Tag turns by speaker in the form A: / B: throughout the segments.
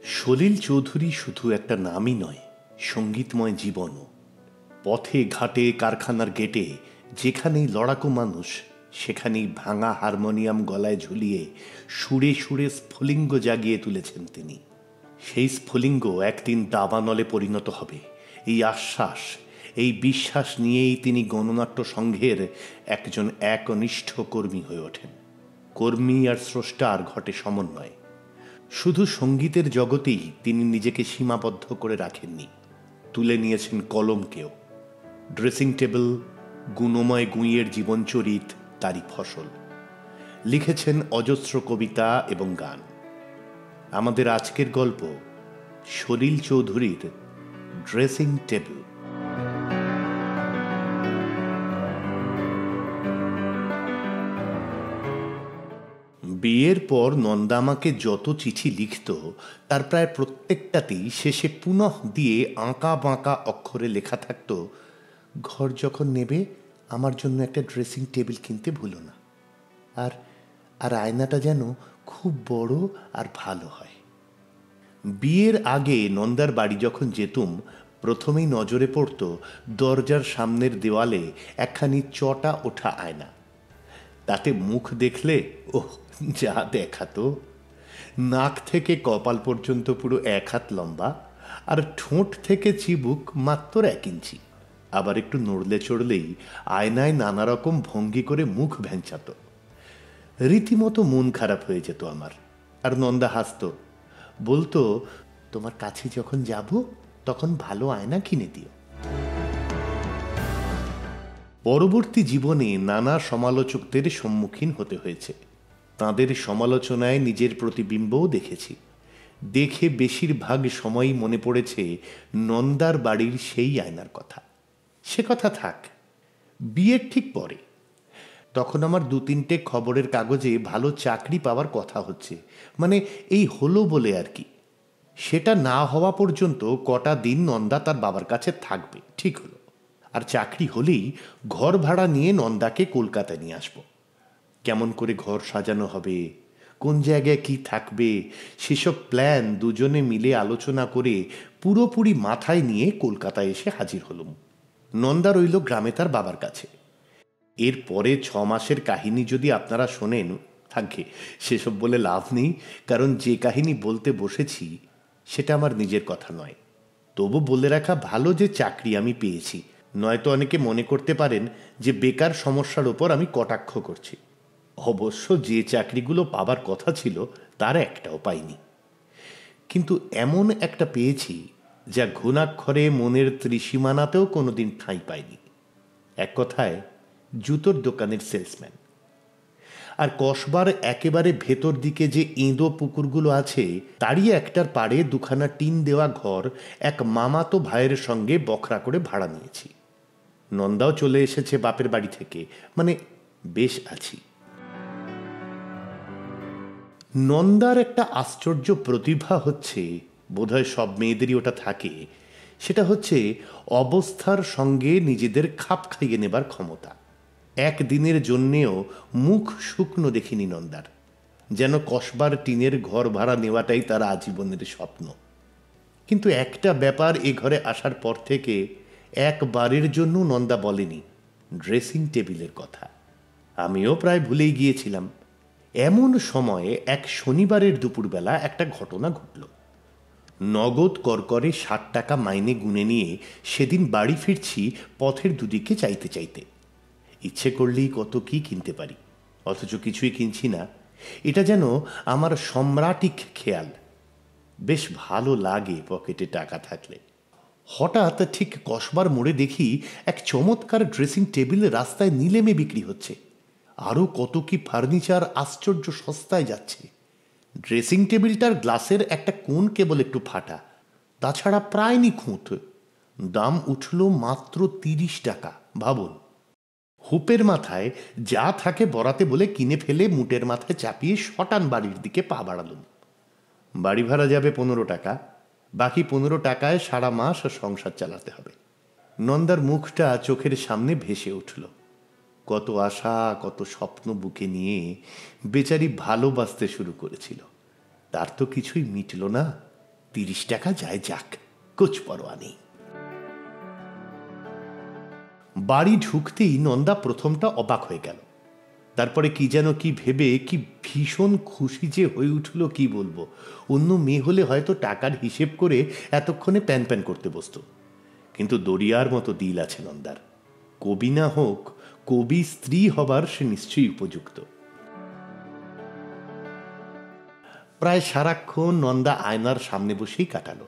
A: সলিল চৌধুরী শুধু একটা নামই নয়, সঙ্গীতময় জীবনও। পথে ঘাটে কারখানার গেটে যেখানেই লড়াকু মানুষ, সেখানেই ভাঙা হারমোনিয়াম গলায় ঝুলিয়ে সুরে সুরে স্ফুলিঙ্গ জাগিয়ে তুলেছেন তিনি। সেই স্ফুলিঙ্গ একদিন দাবানলে পরিণত হবে, এই আশ্বাস, এই বিশ্বাস নিয়েই তিনি গণনাট্য সংঘের একজন একনিষ্ঠ কর্মী হয়ে ওঠেন। কর্মী আর স্রষ্টার ঘটে সমন্বয়। শুধু সঙ্গীতের জগতেই তিনি নিজেকে সীমাবদ্ধ করে রাখেননি, তুলে নিয়েছেন কলমকেও। ড্রেসিং টেবিল, গুণময় গুঁইয়ের জীবনচরিত তারই ফসল। লিখেছেন অজস্র কবিতা এবং গান। আমাদের আজকের গল্প সলিল চৌধুরীর ড্রেসিং টেবিল। বিয়ের পর নন্দা আমাকে যত চিঠি লিখত তার প্রায় প্রত্যেকটাতেই শেষে পুনঃ দিয়ে আঁকা বাঁকা অক্ষরে লেখা থাকত, ঘর যখন নেবে আমার জন্য একটা ড্রেসিং টেবিল কিনতে ভুলো না, আর আর আয়নাটা যেন খুব বড় আর ভালো হয়। বিয়ের আগে নন্দার বাড়ি যখন যেতুম, প্রথমেই নজরে পড়ত দরজার সামনের দেওয়ালে একখানি চটা ওঠা আয়না। তাতে মুখ দেখলে ওহ, যা দেখাতো! নাক থেকে কপাল পর্যন্ত পুরো 1 হাত লম্বা, আর ঠোঁট থেকে চিবুক মাত্র 1 ইঞ্চি। আবার একটু নড়লে চড়লেই আয়নায় নানা রকম ভঙ্গি করে মুখ ভ্যাংচাতো। রীতিমতো মন খারাপ হয়ে যেত আমার। আর নন্দা হাসত, বলতো, তোমার কাছে যখন যাব তখন ভালো আয়না কিনে দিও। পরবর্তী জীবনে নানা সমালোচকদের সম্মুখীন হতে হয়েছে। তাঁদের সমালোচনায় নিজের প্রতিবিম্বও দেখেছি। দেখে বেশিরভাগ সময়ই মনে পড়েছে নন্দার বাড়ির সেই আয়নার কথা। সে কথা থাক, বিয়ের ঠিক পরে তখন আমার 2-3টে খবরের কাগজে ভালো চাকরি পাওয়ার কথা হচ্ছে, মানে এই হলো বলে আর কি। সেটা না হওয়া পর্যন্ত কটা দিন নন্দা তার বাবার কাছে থাকবে, ঠিক হলো। আর চাকরি হলেই ঘর ভাড়া নিয়ে নন্দাকে কলকাতায় নিয়ে আসবো। কেমন করে ঘর সাজানো হবে, কোন জায়গায় কি থাকবে, সেসব প্ল্যান দুজনে মিলে আলোচনা করে পুরোপুরি মাথায় নিয়ে কলকাতায় এসে হাজির হলুম। নন্দা রইল গ্রামে তার বাবার কাছে। এর পরে 6 মাসের কাহিনী যদি আপনারা শোনেন, থাকে সেসব বলে লাভ নেই, কারণ যে কাহিনী বলতে বসেছি সেটা আমার নিজের কথা নয়। তবু বলে রাখা ভালো যে চাকরি আমি পেয়েছি, নয়তো অনেকে মনে করতে পারেন যে বেকার সমস্যার ওপর আমি কটাক্ষ করছি। অবশ্য যে চাকরিগুলো পাবার কথা ছিল তার একটাও পাইনি, কিন্তু এমন একটা পেয়েছি যা ঘুণাক্ষরে মনের ত্রিসীমানাতেও কোনোদিন ঠাঁই পায়নি। এক কথায় জুতোর দোকানের সেলসম্যান। আর কসবার একেবারে ভেতর দিকে যে এঁদো পুকুরগুলো আছে, তারই একটার পাড়ে 2খানা টিন দেওয়া ঘর এক মামাতো ভাইয়ের সঙ্গে বখরা করে ভাড়া নিয়েছি। নন্দাও চলে এসেছে বাপের বাড়ি থেকে, মানে বেশ আছি। নন্দার একটা আশ্চর্য প্রতিভা হচ্ছে, বোধহয় সব মেয়েদেরই ওটা থাকে, সেটা হচ্ছে অবস্থার সঙ্গে নিজেদের খাপ খাইয়ে নেবার ক্ষমতা। একদিনের জন্যেও মুখ শুকনো দেখিনি নন্দার, যেন কসবার টিনের ঘর ভাড়া নেওয়াটাই তার আজীবনের স্বপ্ন। কিন্তু একটা ব্যাপার এ ঘরে আসার পর থেকে একবারের জন্য নন্দা বলেনি, ড্রেসিং টেবিলের কথা। আমিও প্রায় ভুলেই গিয়েছিলাম। এমন সময়ে এক শনিবারের দুপুরবেলা একটা ঘটনা ঘটল। নগদ করকরে 60 টাকা মাইনে গুনে নিয়ে সেদিন বাড়ি ফিরছি পথের দুদিকে চাইতে চাইতে। ইচ্ছে করলেই কত কি কিনতে পারি, অথচ কিছুই কিনছি না। এটা যেন আমার সম্রাটিক খেয়াল। বেশ ভালো লাগে পকেটে টাকা থাকলে। হঠাৎ ঠিক কসবার মোড়ে দেখি এক চমৎকার ড্রেসিং টেবিল রাস্তায় নিলেমে বিক্রি হচ্ছে। আরও কত কি ফার্নিচার আশ্চর্য সস্তায় যাচ্ছে। ড্রেসিং টেবিলটার গ্লাসের একটা কোণ কেবল একটু ফাটা, তাছাড়া প্রায় নিখুঁত। দাম উঠল মাত্র 30 টাকা। ভাবুন, হুপের মাথায় যা থাকে বরাতে বলে কিনে ফেলে মুটের মাথায় চাপিয়ে শটান বাড়ির দিকে পা বাড়ালুম। বাড়ি ভাড়া যাবে 15 টাকা, বাকি 15 টাকায় সারা মাস সংসার চালাতে হবে। নন্দার মুখটা চোখের সামনে ভেসে উঠল। কত আশা, কত স্বপ্ন বুকে নিয়ে বেচারি ভালোবাসতে শুরু করেছিল, তার তো কিছুই মিটল না। 30 টাকা যায় যাক, কুছ পরোয়া নেই। বাড়ি ঢুকতেই নন্দা প্রথমটা অবাক হয়ে গেল, তারপরে কি যেন কি ভেবে কি ভীষণ খুশি যে হয়ে উঠল, কি বলবো। অন্য মেয়ে হলে হয়তো টাকার হিসেব করে এতক্ষণে প্যান প্যান করতে বসত, কিন্তু দরিয়ার মতো দিল আছে নন্দার। কবি না হোক, কবি স্ত্রী হবার সে নিশ্চয়ই উপযুক্ত। প্রায় সারাক্ষণ নন্দা আয়নার সামনে বসেই কাটালো।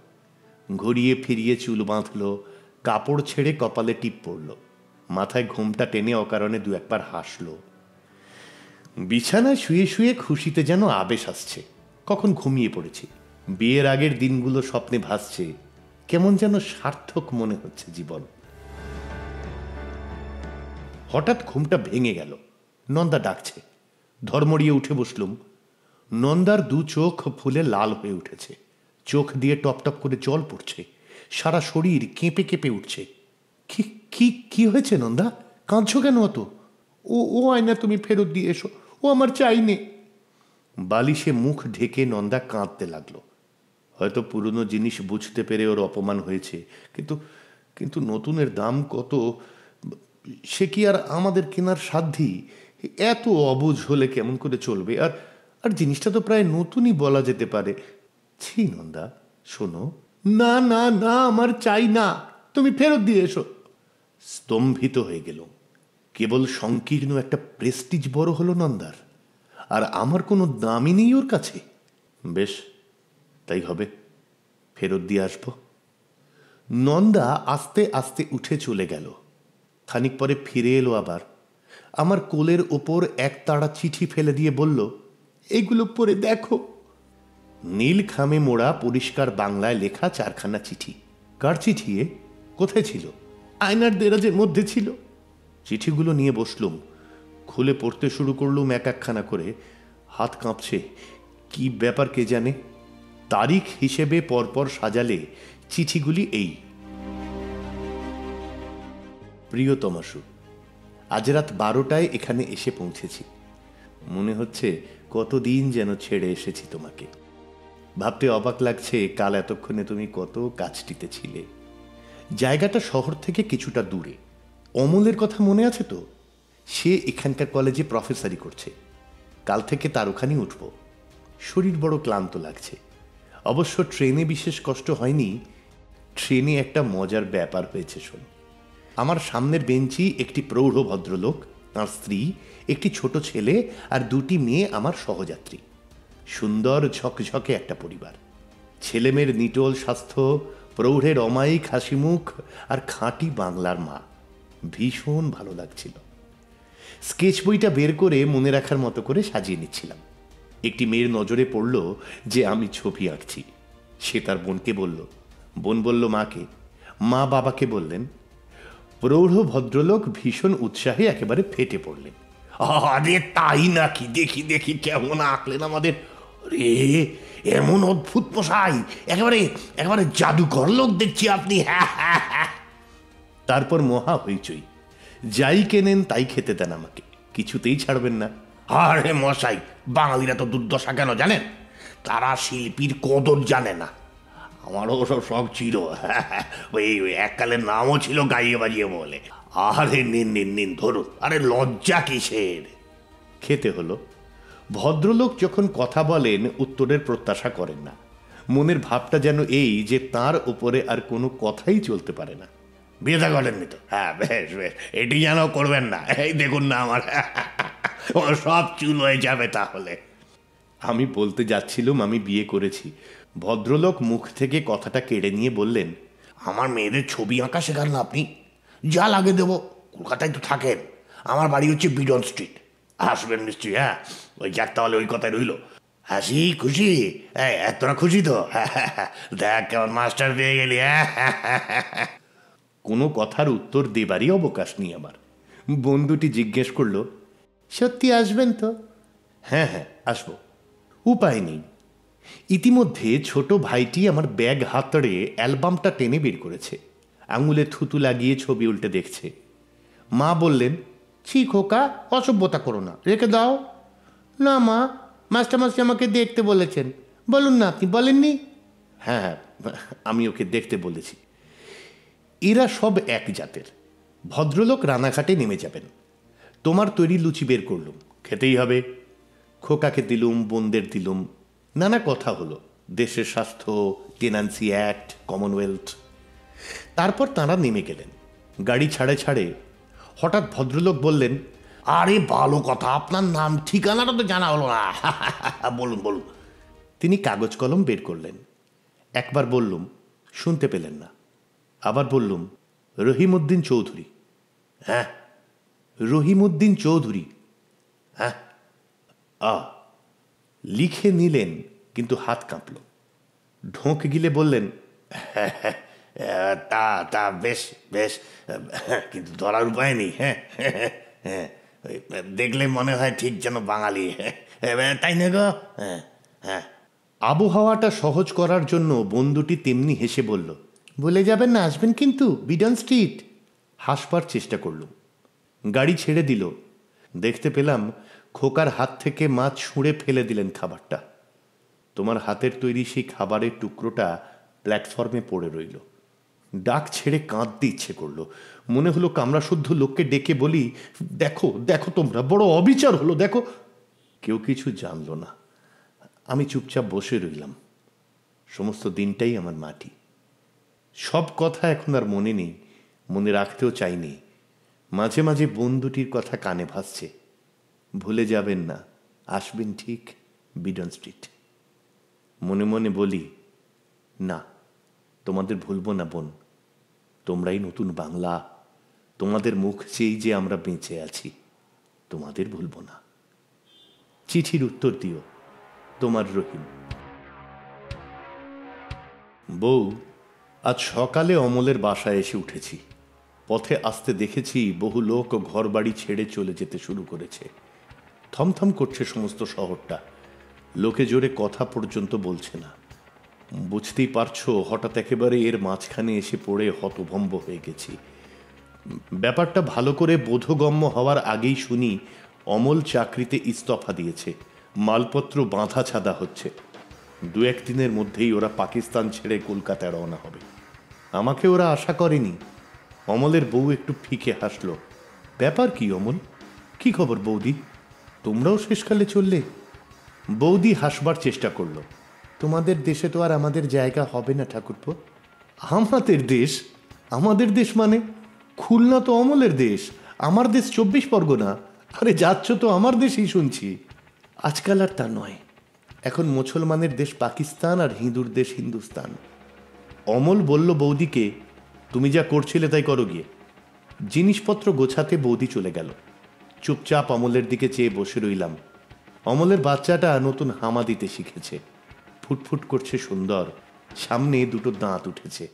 A: ঘুরিয়ে ফিরিয়ে চুল বাঁধল, কাপড় ছেড়ে কপালে টিপ পড়ল, মাথায় ঘুমটা টেনে অকারণে দু একবার হাসল। বিছানায় শুয়ে শুয়ে খুশিতে যেন আবেশ আসছে। কখন ঘুমিয়ে পড়েছি, বিয়ের আগের দিনগুলো স্বপ্নে ভাসছে, কেমন যেন সার্থক মনে হচ্ছে জীবন। হঠাৎ ঘুমটা ভেঙে গেল, নন্দা ডাকছে। ধর্মড়িয়ে উঠে বসলুম। নন্দার দু চোখ ফুলে লাল হয়ে উঠেছে, চোখ দিয়ে টপ টপ করে জল পড়ছে, সারা শরীর কেঁপে কেঁপে উঠছে। কি কি কি হয়েছে নন্দা, কাঁদছো কেন অত? ও আয়না তুমি ফেরত দিয়ে এসো, ও আমার চাই নে। বালিশে মুখ ঢেকে নন্দা কাঁদতে লাগলো। হয়তো পুরনো জিনিস বুঝতে পেরে ওর অপমান হয়েছে, কিন্তু কিন্তু নতুনের দাম কত, সে কি আর আমাদের কেনার সাধ্যি? এত অবুঝ হলে কেমন করে চলবে? আর আর জিনিসটা তো প্রায় নতুনই বলা যেতে পারে। ছি নন্দা, শোনো। না না না, আমার চাই না, তুমি ফেরত দিয়ে এসো। স্তম্ভিত হয়ে গেল। কেবল সংকীর্ণ একটা প্রেস্টিজ বড় হলো নন্দার, আর আমার কোনো দামই নেই ওর কাছে। বেশ, তাই হবে, ফেরত দিয়ে আসব। নন্দা আস্তে আস্তে উঠে চলে গেল। খানিক পরে ফিরে এলো আবার। আমার কোলের ওপর এক তাড়া চিঠি ফেলে দিয়ে বলল, এগুলো পড়ে দেখো। নীল খামে মোড়া পরিষ্কার বাংলায় লেখা 4খানা চিঠি। কার চিঠি এ? কোথায় ছিল? আয়নার দেরাজের মধ্যে ছিল। চিঠিগুলো নিয়ে বসলুম, খুলে পড়তে শুরু করলুম এক একখানা করে। হাত কাঁপছে, কি ব্যাপার কে জানে। তারিখ হিসেবে পরপর সাজালে চিঠিগুলি এই: প্রিয়তমাশু, আজ রাত 12টায় এখানে এসে পৌঁছেছি। মনে হচ্ছে কতদিন যেন ছেড়ে এসেছি তোমাকে। ভাবতে অবাক লাগছে কাল এতক্ষণে তুমি কত কাছটিতে ছিলে। জায়গাটা শহর থেকে কিছুটা দূরে। অমলের কথা মনে আছে তো? সে এখানকার কলেজে প্রফেসরি করছে। কাল থেকে তার ওখানে উঠব। শরীর বড় ক্লান্ত লাগছে। অবশ্য ট্রেনে বিশেষ কষ্ট হয়নি। ট্রেনে একটা মজার ব্যাপার হয়েছে শোন। আমার সামনের বেঞ্চি একটি প্রৌঢ় ভদ্রলোক, তাঁর স্ত্রী, একটি ছোট ছেলে আর দুটি মেয়ে আমার সহযাত্রী। সুন্দর ঝকঝকে একটা পরিবার। ছেলেমেয়ের নিটোল স্বাস্থ্য, প্রৌঢ়ের অমায়িক হাসিমুখ আর খাঁটি বাংলার মা। ভীষণ ভালো লাগছিল। স্কেচ বইটা বের করে মনে রাখার মতো করে সাজিয়ে নিচ্ছিলাম। একটি মেয়ের নজরে পড়ল যে আমি ছবি আঁকছি। সে তার বোনকে বলল, বোন বলল মাকে, মা বাবাকে বললেন। প্রৌঢ় ভদ্রলোক ভীষণ উৎসাহে একেবারে ফেটে পড়লেন। আরে তাই নাকি, দেখি দেখি কেমন আঁকলেন আমাদের। রে, এমন অদ্ভুত মশাই, একেবারে একেবারে জাদুকর লোক দেখছি আপনি। তারপর মহা হইচই। যাই কেনেন তাই খেতে দেন আমাকে, কিছুতেই ছাড়বেন না। আরে মশাই, বাঙালিরা তো দুর্দশা কেন জানেন? তারা শিল্পীর কদর জানে না। আমারও সব শখ ছিল, ওই এককালের নামও ছিল গাইয়ে বাজিয়ে বলে। আরে নিন নিন নিন, ধরুন। আরে লজ্জা কিসের? খেতে হলো। ভদ্রলোক যখন কথা বলেন উত্তরের প্রত্যাশা করেন না। মনের ভাবটা যেন এই যে তার উপরে আর কোনো কথাই চলতে পারে না। বিয়ে থা করেননি তো? হ্যাঁ, বেশ বেশ, এটি যেন করবেন না। এই দেখুন না আমার সব চুল হয়ে যাবে তাহলে। আমি বলতে যাচ্ছিলাম আমি বিয়ে করেছি। ভদ্রলোক মুখ থেকে কথাটা কেড়ে নিয়ে বললেন, আমার মেয়েদের ছবি আঁকা শেখান না আপনি? যা লাগে দেবো, কলকাতায় তো থাকেন। আমার বাড়ি হচ্ছে বিডন স্ট্রিট। আসবেন নিশ্চয়ই? হ্যাঁ, ওই যাক তাহলে ওই কথাই রইল। হাসি খুশি? হ্যাঁ, তোরা খুশি তো? দেখ কেমন মাস্টার পেয়ে গেলি। কোনো কথার উত্তর দেবারই অবকাশ নেই আমার। বন্ধুটি জিজ্ঞেস করল, সত্যি আসবেন তো? হ্যাঁ হ্যাঁ, আসবো। উপায় নেই। ইতিমধ্যে ছোট ভাইটি আমার ব্যাগ হাতড়ে অ্যালবামটা টেনে বের করেছে। আঙুলে থুতু লাগিয়ে ছবি উল্টে দেখছে। মা বললেন, ছি খোকা, অসভ্যতা করো না, রেখে দাও। না মা, মাস্টারমশাই আমাকে দেখতে বলেছেন। বলুন না, আপনি বলেননি? হ্যাঁ হ্যাঁ, আমি ওকে দেখতে বলেছি। এরা সব এক জাতের। ভদ্রলোক রানাঘাটে নেমে যাবেন, তোমার তৈরি লুচি বের করলুম, খেতেই হবে। খোকাকে দিলুম, বোনদের দিলুম, নানা কথা হলো, দেশের স্বাস্থ্য, টেনান্সি অ্যাক্ট, কমনওয়েলথ। তারপর তাঁরা নেমে গেলেন। গাড়ি ছাড়ে ছাড়ে হঠাৎ ভদ্রলোক বললেন, আরে ভালো কথা, আপনার নাম ঠিকানাটা তো জানা হলো না। বলুন বলুন। তিনি কাগজ কলম বের করলেন। একবার বললুম, শুনতে পেলেন না। আবার বললুম, রহিমউদ্দিন চৌধুরী। হ্যাঁ, রহিমউদ্দিন চৌধুরী। হ্যাঁ। লিখে নিলেন, কিন্তু হাত কাঁপল। ঢোক গিলে বললেন, তা তা বেশ বেশ, কিন্তু ধরার উপায় নেই। হ্যাঁ হ্যাঁ, দেখলে মনে হয় ঠিক যেন বাঙালি, তাই না গো? হ্যাঁ হ্যাঁ। আবহাওয়াটা সহজ করার জন্য বন্ধুটি তেমনি হেসে বলল, ভুলে যাবেন না, আসবেন কিন্তু, বিডন স্ট্রিট। হাসবার চেষ্টা করলুম। গাড়ি ছেড়ে দিল। দেখতে পেলাম খোকার হাত থেকে মাছ ছুঁড়ে ফেলে দিলেন খাবারটা। তোমার হাতের তৈরি সেই খাবারের টুকরোটা প্ল্যাটফর্মে পড়ে রইল। ডাক ছেড়ে কাঁদতে ইচ্ছে করলো। মনে হলো কামড়াশুদ্ধ লোককে ডেকে বলি, দেখো দেখো, তোমরা বড় অবিচার হলো, দেখো। কেউ কিছু জানল না। আমি চুপচাপ বসে রইলাম। সমস্ত দিনটাই আমার মাটি। সব কথা এখন আর মনে নেই, মনে রাখতেও চাইনি। মাঝে মাঝে বন্ধুটির কথা কানে ভাসছে, ভুলে যাবেন না, আসবেন ঠিক, বিডন স্ট্রিট। মনে মনে বলি, না, তোমাদের ভুলবো না বোন, তোমরাই নতুন বাংলা, তোমাদের মুখ চেয়েই যে আমরা বেঁচে আছি, তোমাদের ভুলবো না। চিঠির উত্তর দিও, তোমার রহিম। বউ, আজ সকালে অমলের বাসায় এসে উঠেছি। পথে আসতে দেখেছি বহু লোক ঘর বাড়ি ছেড়ে চলে যেতে শুরু করেছে। থমথম করছে সমস্ত শহরটা, লোকে জোরে কথা পর্যন্ত বলছে না। বুঝতেই পারছো, হঠাৎ একেবারে এর মাঝখানে এসে পড়ে হতভম্ব হয়ে গেছি। ব্যাপারটা ভালো করে বোধগম্য হওয়ার আগেই শুনি অমল চাকরিতে ইস্তফা দিয়েছে, মালপত্র বাঁধা ছাদা হচ্ছে। 2-1 দিনের মধ্যেই ওরা পাকিস্তান ছেড়ে কলকাতায় রওনা হবে। আমাকে ওরা আশা করেনি। অমলের বউ একটু ফিকে হাসল। ব্যাপার কি অমল, কি খবর বৌদি, তোমরাও শেষকালে চললে? বৌদি হাসবার চেষ্টা করল। তোমাদের দেশে তো আর আমাদের জায়গা হবে না ঠাকুরপো। আমাদের দেশ? আমাদের দেশ মানে? খুলনা তো অমলের দেশ, আমার দেশ 24 পরগনা। আরে যাচ্ছ তো আমার দেশেই শুনছি। আজকাল আর তা নয়, এখন মুসলমানের দেশ পাকিস্তান আর হিন্দুর দেশ হিন্দুস্তান। অমল বলল বৌদিকে, তুমি যা করছিলে তাই করো গিয়ে। জিনিসপত্র গোছাতে বৌদি চলে গেল। চুপচাপ অমলের দিকে চেয়ে বসে রইলাম। অমলের বাচ্চাটা নতুন হামা দিতে শিখেছে, ফুটফুট করছে সুন্দর, সামনে 2টো দাঁত উঠেছে।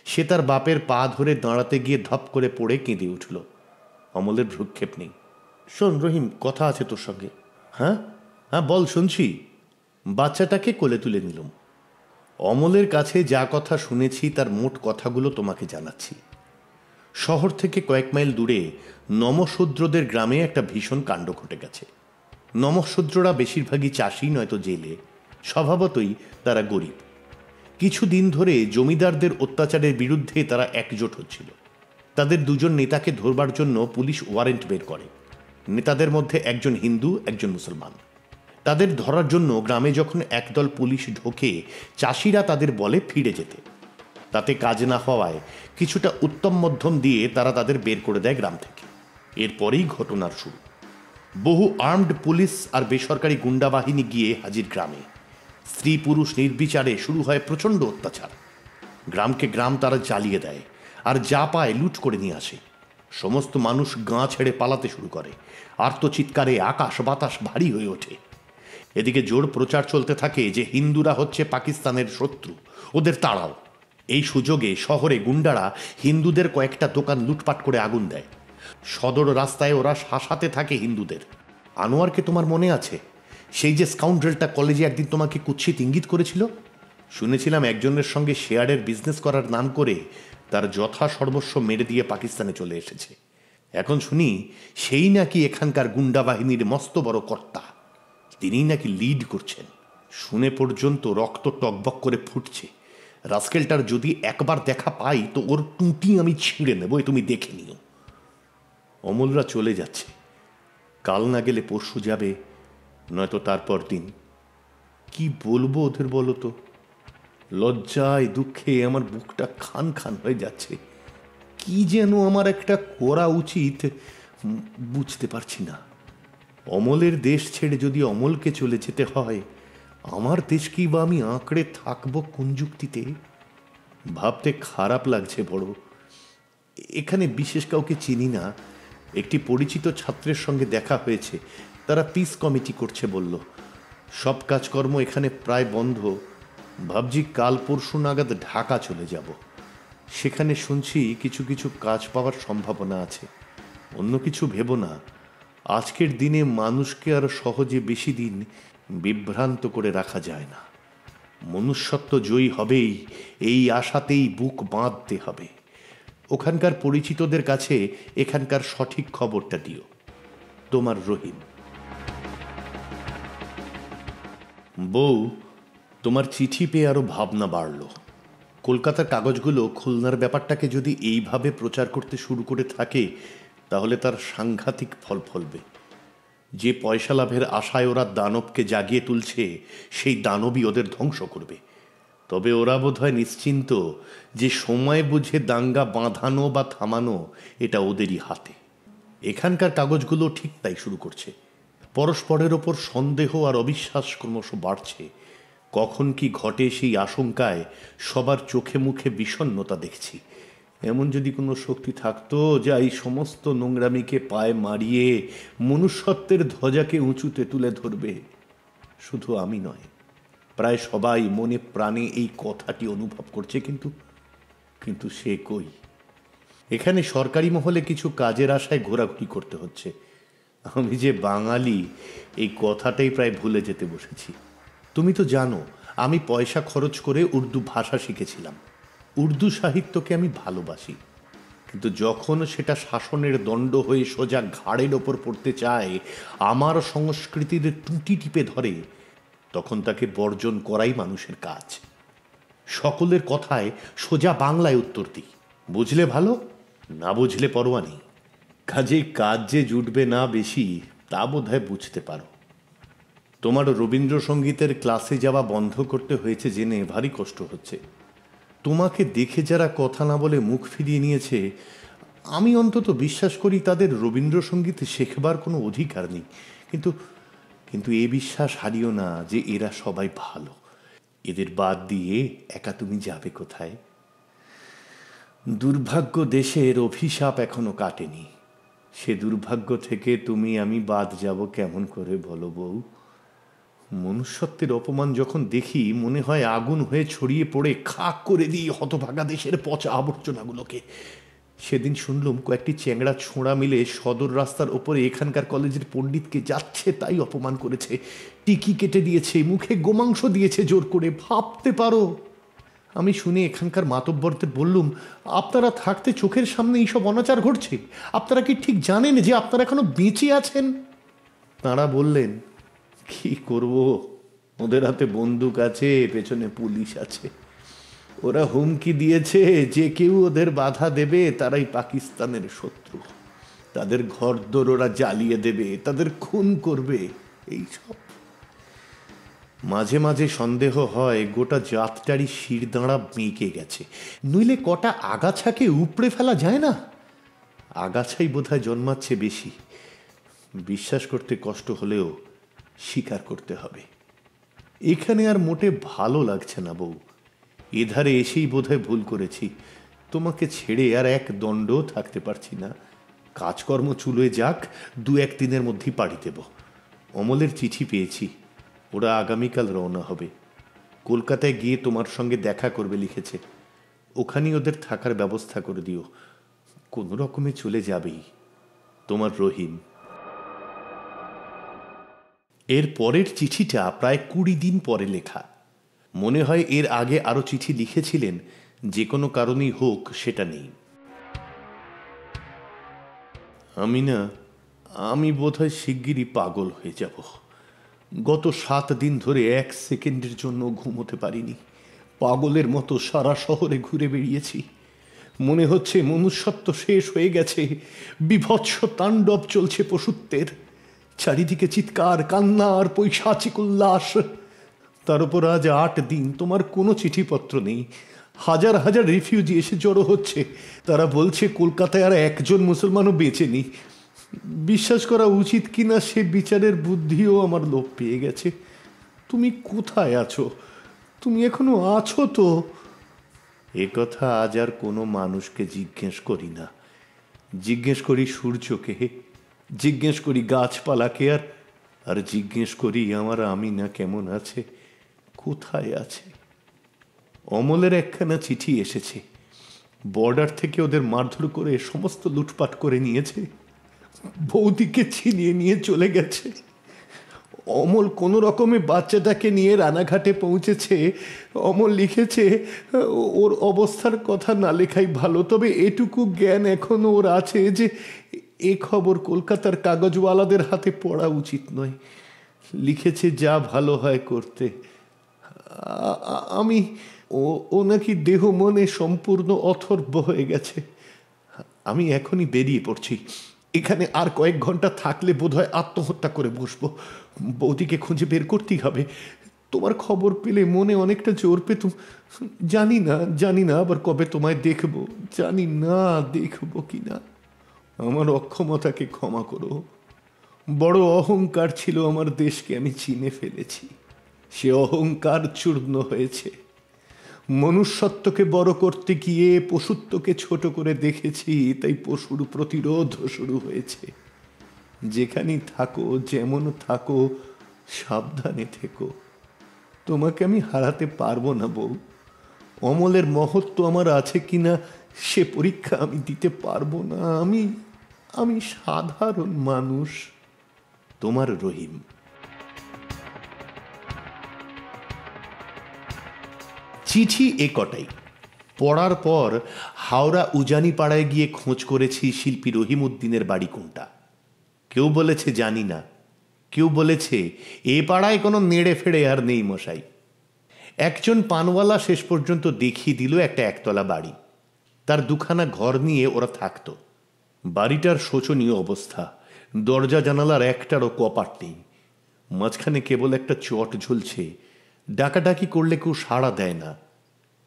A: সে তার বাপের পা ধরে দাঁড়াতে গিয়ে ধপ করে পড়ে কেঁদে উঠল। অমলের ভ্রুক্ষেপ নেই। শোন রহিম, কথা আছে তোর সঙ্গে। হ্যাঁ হ্যাঁ, বল, শুনছি। বাচ্চাটাকে কোলে তুলে নিলাম। অমলের কাছে যা কথা শুনেছি তার মোট কথাগুলো তোমাকে জানাচ্ছি। শহর থেকে কয়েক মাইল দূরে নমশূদ্রদের গ্রামে একটা ভীষণ কাণ্ড ঘটে গেছে। নমশূদ্ররা বেশিরভাগই চাষি নয়তো জেলে, স্বভাবতই তারা গরিব। কিছুদিন ধরে জমিদারদের অত্যাচারের বিরুদ্ধে তারা একজোট হচ্ছিল। তাদের 2জন নেতাকে ধরবার জন্য পুলিশ ওয়ারেন্ট বের করে। নেতাদের মধ্যে একজন হিন্দু, একজন মুসলমান। তাদের ধরার জন্য গ্রামে যখন একদল পুলিশ ঢোকে, চাষিরা তাদের বলে ফিরে যেতে। তাতে কাজ না হওয়ায় কিছুটা উত্তম মধ্যম দিয়ে তারা তাদের বের করে দেয় গ্রাম থেকে। এরপরেই ঘটনার শুরু। বহু আর্মড পুলিশ আর বেসরকারি গুন্ডা বাহিনী গিয়ে হাজির গ্রামে। স্ত্রী পুরুষ নির্বিচারে শুরু হয় প্রচণ্ড অত্যাচার। গ্রামকে গ্রাম তারা জ্বালিয়ে দেয়, আর যা পায় লুট করে নিয়ে আসে। সমস্ত মানুষ গাঁ ছেড়ে পালাতে শুরু করে। আর্তচিৎকারে আকাশ বাতাস ভারী হয়ে ওঠে। এদিকে জোর প্রচার চলতে থাকে যে হিন্দুরা হচ্ছে পাকিস্তানের শত্রু, ওদের তাড়াও। এই সুযোগে শহরে গুন্ডারা হিন্দুদের কয়েকটা দোকান লুটপাট করে আগুন দেয়। সদর রাস্তায় ওরা শাসাতে থাকে হিন্দুদের। আনোয়ারকে তোমার মনে আছে? সেই যে স্কাউন্ড্রেলটা কলেজে একদিন তোমাকে কুৎসিত ইঙ্গিত করেছিল। শুনেছিলাম একজনের সঙ্গে শেয়ারের বিজনেস করার নাম করে তার যথা সর্বস্ব মেরে দিয়ে পাকিস্তানে চলে এসেছে। এখন শুনি সেই নাকি এখানকার গুন্ডা বাহিনীর মস্ত বড় কর্তা, তিনিই নাকি লিড করছেন। শুনে পর্যন্ত রক্ত টকবক করে ফুটছে। রাস্কেলটার যদি একবার দেখা পাই তো ওর টুঁটি আমি ছিঁড়ে নেব, তুমি দেখে নিও। অমলরা চলে যাচ্ছে। কাল না গেলে পরশু যাবে, নয়তো তারপর দিন। কি বলবো ওদের বলো তো? লজ্জায় দুঃখে আমার বুকটা খান খান হয়ে যাচ্ছে। কি যেন আমার একটা করা উচিত বুঝতে পারছি না। অমলের দেশ ছেড়ে যদি অমলকে চলে যেতে হয়, আমার দেশকেই বা আমি আঁকড়ে থাকবো কোন যুক্তিতে? ভাবতে খারাপ লাগছে বড়। এখানে বিশেষ কাউকে চিনি না। একটি পরিচিত ছাত্রের সঙ্গে দেখা হয়েছে, তারা পিস কমিটি করছে বলল। সব কাজকর্ম এখানে প্রায় বন্ধ। ভাবছি কাল পরশু নাগাদ ঢাকা চলে যাব। সেখানে শুনছি কিছু কিছু কাজ পাওয়ার সম্ভাবনা আছে। অন্য কিছু ভেবো না। আজকের দিনে মানুষকে আর সহজে বেশি দিন বিভ্রান্ত করে রাখা যায় না। মনুষ্যত্ব জয়ী হবেই, এই আশাতেই বুক বাঁধতে হবে। ওখানকার পরিচিতদের কাছে এখানকার সঠিক খবরটা দিও। তোমার রহিম। বউ, তোমার চিঠি পেয়ে আরো ভাবনা বাড়ল। কলকাতার কাগজগুলো খুলনার ব্যাপারটাকে যদি এইভাবে প্রচার করতে শুরু করে থাকে, তাহলে তার সাংঘাতিক ফল ফলবে। যে পয়সা লাভের আশায় ওরা দানবকে জাগিয়ে তুলছে, সেই দানবই ওদের ধ্বংস করবে। তবে ওরা বোধহয় নিশ্চিন্ত যে সময় বুঝে দাঙ্গা বাঁধানো বা থামানো এটা ওদেরই হাতে। এখানকার কাগজগুলো ঠিক তাই শুরু করছে। পরস্পরের ওপর সন্দেহ আর অবিশ্বাস ক্রমশ বাড়ছে। কখন কি ঘটে সেই আশঙ্কায় সবার চোখে মুখে বিষণ্ণতা দেখছি। এমন যদি কোনো শক্তি থাকতো যা এই সমস্ত নোংরামিকে পায়ে মারিয়ে মনুষ্যত্বের ধ্বজাকে উঁচুতে তুলে ধরবে। শুধু আমি নয়, প্রায় সবাই মনে প্রাণে এই কথাটি অনুভব করছে, কিন্তু কিন্তু সে কই? এখানে সরকারি মহলে কিছু কাজের আশায় ঘোরাঘুরি করতে হচ্ছে। আমি যে বাঙালি এই কথাটাই প্রায় ভুলে যেতে বসেছি। তুমি তো জানো আমি পয়সা খরচ করে উর্দু ভাষা শিখেছিলাম। উর্দু সাহিত্যকে আমি ভালোবাসি, কিন্তু যখন সেটা শাসনের দণ্ড হয়ে সোজা ঘাড়ের ওপর পড়তে চায়, আমার সংস্কৃতির টুটি টিপে ধরে, তখন তাকে বর্জন করাই মানুষের কাজ। সকলের কথায় সোজা বাংলায় উত্তর দিই। বুঝলে ভালো, না বুঝলে পরোয়া নেই। কাজেই কাজ যে জুটবে না বেশি, তা বোধহয় বুঝতে পারো। তোমার রবীন্দ্রসঙ্গীতের ক্লাসে যাওয়া বন্ধ করতে হয়েছে জেনে ভারী কষ্ট হচ্ছে। তোমাকে দেখে যারা কথা না বলে মুখ ফিরিয়ে নিয়েছে, আমি অন্তত বিশ্বাস করি তাদের রবীন্দ্রসঙ্গীত শেখবার কোনো অধিকার নেই। কিন্তু কিন্তু এ বিশ্বাস হারিও না যে এরা সবাই ভালো। এদের বাদ দিয়ে একা তুমি যাবে কোথায়? দুর্ভাগ্য দেশের অভিশাপ এখনো কাটেনি। সে দুর্ভাগ্য থেকে তুমি আমি বাদ যাব কেমন করে বলো বউ? মনুষ্যত্বের অপমান যখন দেখি, মনে হয় আগুন হয়ে ছড়িয়ে পড়ে খাক করে দিই হতভাগা দেশের পচা আবর্জনাগুলোকে। সেদিন শুনলুম কয়েকটি চ্যাংড়া ছোঁড়া মিলে সদর রাস্তার ওপরে এখানকার কলেজের পণ্ডিতকে যাচ্ছে তাই অপমান করেছে। টিকি কেটে দিয়েছে, মুখে গোমাংস দিয়েছে জোর করে। ভাবতে পারো? আমি শুনে এখানকার মাতব্বরদের বললুম, আপনারা থাকতে চোখের সামনে এইসব অনাচার ঘটছে? আপনারা কি ঠিক জানেন যে আপনারা এখনো বেঁচে আছেন? তাঁরা বললেন, কি করব, ওদের হাতে বন্দুক আছে, পেছনে পুলিশ আছে। ওরা হুমকি দিয়েছে যে কেউ ওদের বাধা দেবে তারাই পাকিস্তানের শত্রু। তাদের ঘরদোর ওরা জ্বালিয়ে দেবে, তাদের খুন করবে। এইসব মাঝে মাঝে সন্দেহ হয় গোটা জাতটারই শিরদাঁড়া বেঁকে গেছে। নইলে কটা আগাছাকে উপড়ে ফেলা যায় না? আগাছাই বোধহয় জন্মাচ্ছে বেশি। বিশ্বাস করতে কষ্ট হলেও স্বীকার করতে হবে। এখানে আর মোটে ভালো লাগছে না বউ। এধারে এসেই বোধহয় ভুল করেছি। তোমাকে ছেড়ে আর এক দণ্ডও থাকতে পারছি না। কাজকর্ম চুলোয় যাক, 2-1 দিনের মধ্যেই পাড়ি দেব। অমলের চিঠি পেয়েছি, ওরা আগামীকাল রওনা হবে। কলকাতায় গিয়ে তোমার সঙ্গে দেখা করবে লিখেছে। ওখানেই ওদের থাকার ব্যবস্থা করে দিও। কোনো রকমে চলে যাবেই। তোমার রহিম। এর পরের চিঠিটা প্রায় 20 দিন পরে লেখা। মনে হয় এর আগে আরো চিঠি লিখেছিলেন, যে কোনো কারণেই হোক সেটা নেই। আমি বোধহয় শিগগিরই পাগল হয়ে যাব। গত 7 দিন ধরে 1 সেকেন্ডের জন্য ঘুমোতে পারিনি। পাগলের মতো সারা শহরে ঘুরে বেরিয়েছি। মনে হচ্ছে মনুষ্যত্ব শেষ হয়ে গেছে, বিভৎস তাণ্ডব চলছে পশুত্বের। চারিদিকে চিৎকার, কান্না আর পৈশাচিক উল্লাস। তার উপর আজ 8 দিন তোমার কোনো চিঠিপত্র নেই। হাজার হাজার রিফিউজি এসে জড়ো হচ্ছে। তারা বলছে কলকাতায় আর একজন মুসলমানও বেঁচে নেই। বিশ্বাস করা উচিত কিনা সে বিচারের বুদ্ধিও আমার লোপ পেয়ে গেছে। তুমি কোথায় আছো? তুমি এখনো আছো তো? এ কথা আজ আর কোনো মানুষকে জিজ্ঞেস করি না। জিজ্ঞেস করি সূর্যকে, জিজ্ঞেস করি গাছপালাকে, আর জিজ্ঞেস করি আমার আমিনা কেমন আছে, কোথায় আছে। অমলের একখানা চিঠি এসেছে। বর্ডার থেকে ওদের মারধর করে সমস্ত লুটপাট করে নিয়েছে, বৌদিকে ছিনিয়ে নিয়ে চলে গেছে। অমল কোনো রকমে বাচ্চাটাকে নিয়ে রানাঘাটে পৌঁছেছে। অমল লিখেছে ওর অবস্থার কথা না লেখাই ভালো, তবে এটুকু জ্ঞান এখনো ওর আছে যে এ খবর কলকাতার কাগজওয়ালাদের হাতে পড়া উচিত নয়। লিখেছে যা ভালো হয় করতে। আমি ও নাকি দেহ মনে সম্পূর্ণ অথর্ব হয়ে গেছে। আমি এখনই বেরিয়ে পড়ছি। এখানে আর কয়েক ঘন্টা থাকলে বোধহয় আত্মহত্যা করে বসবো। বৌদিকে খুঁজে বের করতেই হবে। তোমার খবর পেলে মনে অনেকটা জোর পেতুম। জানি না আবার কবে তোমায় দেখবো, জানি না দেখবো কিনা। আমার অক্ষমতাকে ক্ষমা করো। বড় অহংকার ছিল আমার, দেশকে আমি চিনে ফেলেছি। সে অহংকার চূর্ণ হয়েছে। মনুষ্যত্বকে বড় করতে গিয়ে পশুত্বকে ছোট করে দেখেছি, তাই পশুর প্রতিরোধ শুরু হয়েছে। যেখানেই থাকো, যেমন থাকো, সাবধানে থেকো। তোমাকে আমি হারাতে পারবো না বউ। অমলের মহত্ব আমার আছে কিনা সে পরীক্ষা আমি দিতে পারবো না। আমি সাধারণ মানুষ। তোমার রহিম। চিঠি এ কটাই। পড়ার পর হাওড়া উজানি পাড়ায় গিয়ে খোঁজ করেছি শিল্পী রহিমউদ্দিনের বাড়ি কোনটা। কেউ বলেছে জানি না, কেউ বলেছে এ পাড়ায় কোনো নেড়ে ফেড়ে আর নেই মশাই। একজন পানওয়ালা শেষ পর্যন্ত দেখিয়ে দিল একটা একতলা বাড়ি। তার দুখানা ঘর নিয়ে ওরা থাকতো। বাড়িটার শোচনীয় অবস্থা। দরজা জানালার একটারও কপাট নেই। মাঝখানে কেবল একটা চট ঝুলছে। ডাকাডাকি করলে কেউ সাড়া দেয় না।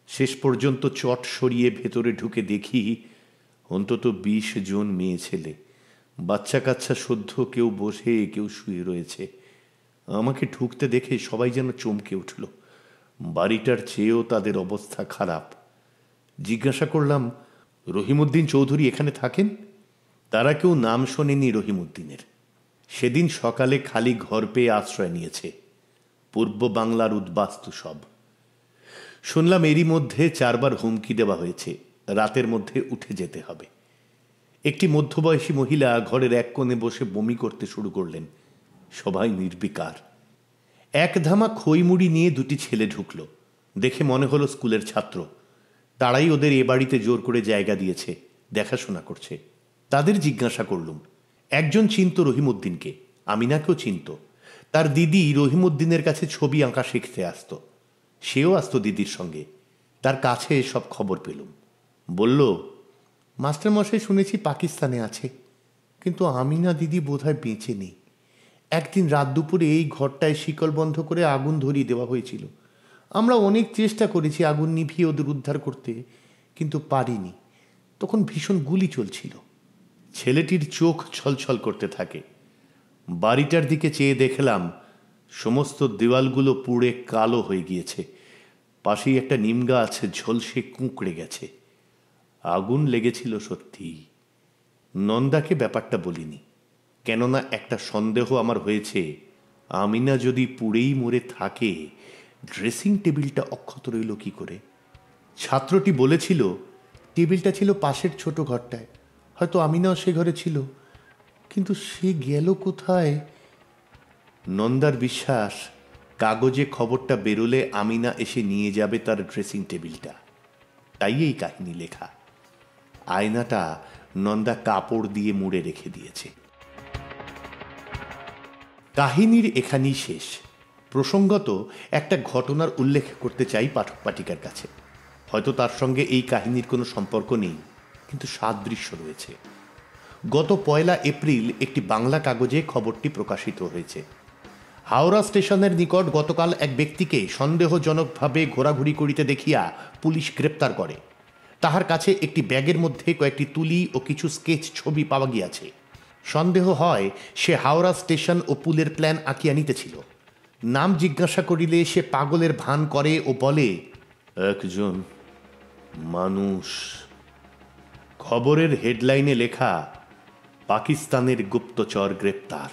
A: শেষ পর্যন্ত চট সরিয়ে ভেতরে ঢুকে দেখি অন্তত 20 জন মেয়ে ছেলে, বাচ্চা কাচ্চা সদ্য, কেউ বসে কেউ শুয়ে রয়েছে। আমাকে ঢুকতে দেখে সবাই যেন চমকে উঠল। বাড়িটার চেয়েও তাদের অবস্থা খারাপ। জিজ্ঞাসা করলাম, রহিমউদ্দিন চৌধুরী এখানে থাকেন? তারা কেউ নাম শোনেনি রহিমউদ্দিনের। সেদিন সকালে খালি ঘর পেয়ে আশ্রয় নিয়েছে। পূর্ব বাংলার উদ্বাস্তু সব। শুনলাম এরই মধ্যে 4 বার হুমকি দেওয়া হয়েছে, রাতের মধ্যে উঠে যেতে হবে। একটি মধ্যবয়সী মহিলা ঘরের এক কোণে বসে বমি করতে শুরু করলেন। সবাই নির্বিকার। এক ধামা খইমুড়ি নিয়ে 2টি ছেলে ঢুকলো। দেখে মনে হলো স্কুলের ছাত্র। তারাই ওদের এ বাড়িতে জোর করে জায়গা দিয়েছে, দেখাশোনা করছে। তাদের জিজ্ঞাসা করলুম। একজন চিনত রহিমউদ্দিনকে, আমিনাকেও চিনত। তার দিদি রহিমউদ্দিনের কাছে ছবি আঁকা শিখতে আসতো। সেও আসতো দিদির সঙ্গে। তার কাছে সব খবর পেলুম। বলল, মাস্টারমশাই শুনেছি পাকিস্তানে আছে, কিন্তু আমিনা দিদি বোধহয় বেঁচে নেই। একদিন রাত দুপুরে এই ঘরটায় শিকল বন্ধ করে আগুন ধরিয়ে দেওয়া হয়েছিল। আমরা অনেক চেষ্টা করেছি আগুন নিভিয়ে ওদের উদ্ধার করতে, কিন্তু পারিনি। তখন ভীষণ গুলি চলছিল। ছেলেটির চোখ ছলছল করতে থাকে। বাড়িটার দিকে চেয়ে দেখলাম সমস্ত দেওয়ালগুলো পুড়ে কালো হয়ে গিয়েছে। পাশেই একটা নিম গাছ ঝলসে কুঁকড়ে গেছে। আগুন লেগেছিল সত্যি। নন্দাকে ব্যাপারটা বলিনি, কেননা একটা সন্দেহ আমার হয়েছে, আমিনা যদি পুড়েই মরে থাকে, ড্রেসিং টেবিলটা অক্ষত রইল কি করে। ছাত্রটি বলেছিল টেবিলটা ছিল পাশের ছোট ঘরটায়, হয়তো আমিনাও সে ঘরে ছিল, কিন্তু সে গেল কোথায়? নন্দার বিশ্বাস, কাগজে খবরটা বেরোলে আমিনা এসে নিয়ে যাবে তার ড্রেসিং টেবিলটা। তাই এই কাহিনী লেখা। আয়নাটা নন্দা কাপড় দিয়ে মুড়ে রেখে দিয়েছে। কাহিনীর এখানেই শেষ। প্রসঙ্গত একটা ঘটনার উল্লেখ করতে চাই পাঠক পাঠিকার কাছে। হয়তো তার সঙ্গে এই কাহিনীর কোনো সম্পর্ক নেই, কিন্তু সাদৃশ্য রয়েছে। গত 1 এপ্রিল একটি বাংলা কাগজে খবরটি প্রকাশিত হয়েছে। হাওড়া স্টেশনের নিকট গতকাল এক ব্যক্তিকে সন্দেহজনকভাবে ঘোরাঘুরি করিতে দেখিয়া পুলিশ গ্রেপ্তার করে। তাহার কাছে একটি ব্যাগের মধ্যে কয়েকটি তুলি ও কিছু স্কেচ ছবি পাওয়া গিয়াছে। সন্দেহ হয় সে হাওড়া স্টেশন ও পুলের প্ল্যান আঁকিয়া নিতেছিল। নাম জিজ্ঞাসা করিলে সে পাগলের ভান করে ও বলে, একজন মানুষ। খবরের হেডলাইনে লেখা, পাকিস্তানের গুপ্তচর গ্রেপ্তার।